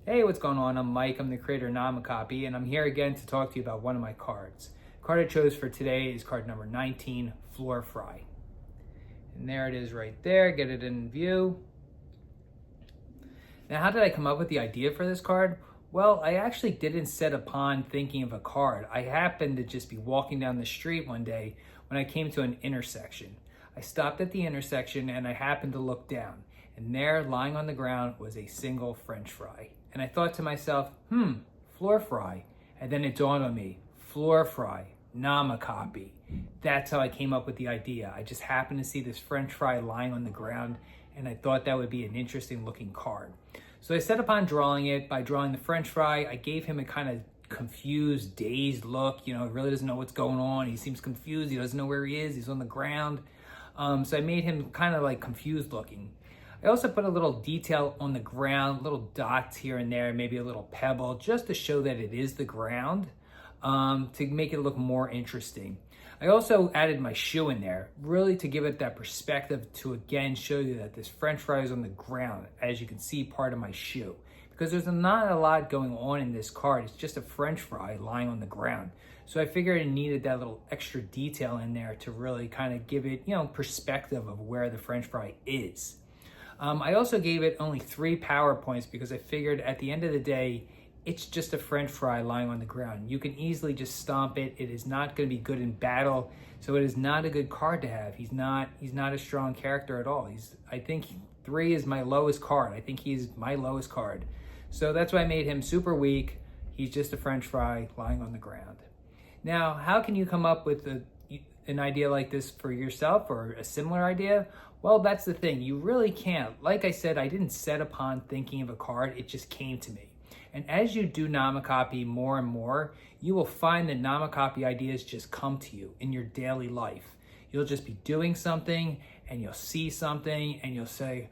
Hey, what's going on? I'm Mike. I'm the creator of Namikopy, and I'm here again to talk to you about one of my cards. The card I chose for today is card number 19, Floor Fry. And there it is right there. Get it in view. Now, how did I come up with the idea for this card? Well, I actually didn't set upon thinking of a card. I happened to just be walking down the street one day when I came to an intersection. I stopped at the intersection and I happened to look down. And there, lying on the ground, was a single French fry. And I thought to myself, floor fry. And then it dawned on me, floor fry, Namikopy. That's how I came up with the idea. I just happened to see this French fry lying on the ground, and I thought that would be an interesting looking card. So I set upon drawing it. By drawing the French fry, I gave him a kind of confused, dazed look. He really doesn't know what's going on. He seems confused. He doesn't know where he is. He's on the ground. So I made him kind of like confused looking. I also put a little detail on the ground, little dots here and there, maybe a little pebble, just to show that it is the ground, to make it look more interesting. I also added my shoe in there, really to give it that perspective to again show you that this French fry is on the ground, as you can see part of my shoe. Because there's not a lot going on in this card, it's just a French fry lying on the ground. So I figured it needed that little extra detail in there to really kind of give it, perspective of where the French fry is. I also gave it only 3 power points because I figured at the end of the day, it's just a French fry lying on the ground. You can easily just stomp it. It is not going to be good in battle, so it is not a good card to have. He's not a strong character at all. I think 3 is my lowest card. I think he's my lowest card. So that's why I made him super weak. He's just a French fry lying on the ground. Now, how can you come up with an idea like this for yourself or a similar idea? Well, that's the thing. You really can't. Like I said, I didn't set upon thinking of a card. It just came to me. And as you do Namikopy more and more, you will find that Namikopy ideas just come to you in your daily life. You'll just be doing something and you'll see something and you'll say,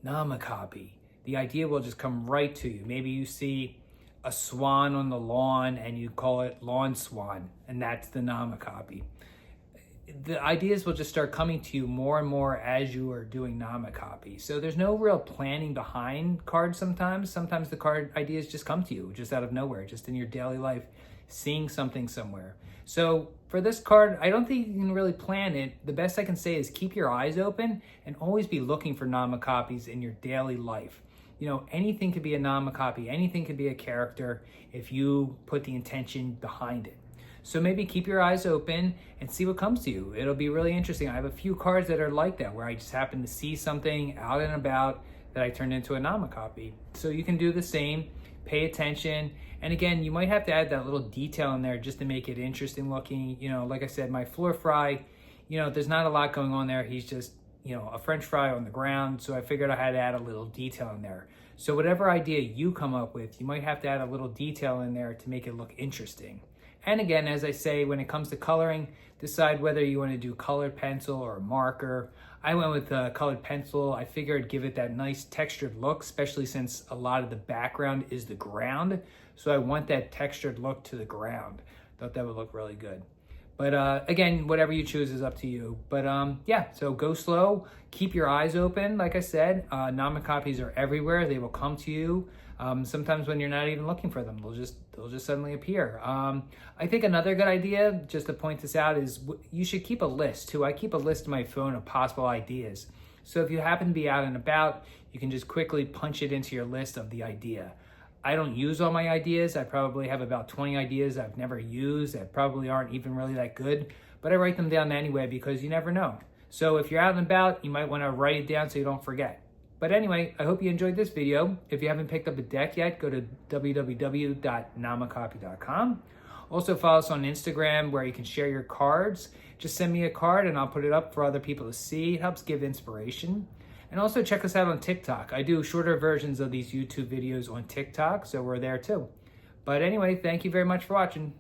Namikopy. The idea will just come right to you. Maybe you see a swan on the lawn and you call it lawn swan, and that's the Namikopy. The ideas will just start coming to you more and more as you are doing Namikopy. So there's no real planning behind cards sometimes. Sometimes the card ideas just come to you just out of nowhere, just in your daily life, seeing something somewhere. So for this card, I don't think you can really plan it. The best I can say is keep your eyes open and always be looking for Namikopies in your daily life. Anything could be a Namikopy, anything could be a character if you put the intention behind it. So maybe keep your eyes open and see what comes to you. It'll be really interesting. I have a few cards that are like that, where I just happen to see something out and about that I turned into a Namikopy. So you can do the same, pay attention. And again, you might have to add that little detail in there just to make it interesting looking. Like I said, my floor fry, there's not a lot going on there. He's just, a French fry on the ground. So I figured I had to add a little detail in there. So whatever idea you come up with, you might have to add a little detail in there to make it look interesting. And again, as I say, when it comes to coloring, decide whether you want to do colored pencil or marker. I went with colored pencil. I figured give it that nice textured look, especially since a lot of the background is the ground. So I want that textured look to the ground. Thought that would look really good. But again, whatever you choose is up to you. But yeah, so go slow. Keep your eyes open. Like I said, Namikopies are everywhere. They will come to you. Sometimes when you're not even looking for them, they'll just suddenly appear. I think another good idea, just to point this out, is you should keep a list too. I keep a list on my phone of possible ideas. So if you happen to be out and about, you can just quickly punch it into your list of the idea. I don't use all my ideas. I probably have about 20 ideas I've never used that probably aren't even really that good, but I write them down anyway because you never know. So if you're out and about, you might want to write it down so you don't forget. But anyway, I hope you enjoyed this video. If you haven't picked up a deck yet, go to www.namikopy.com. Also follow us on Instagram where you can share your cards. Just send me a card and I'll put it up for other people to see. It helps give inspiration. And also check us out on TikTok. I do shorter versions of these YouTube videos on TikTok, so we're there too. But anyway, thank you very much for watching.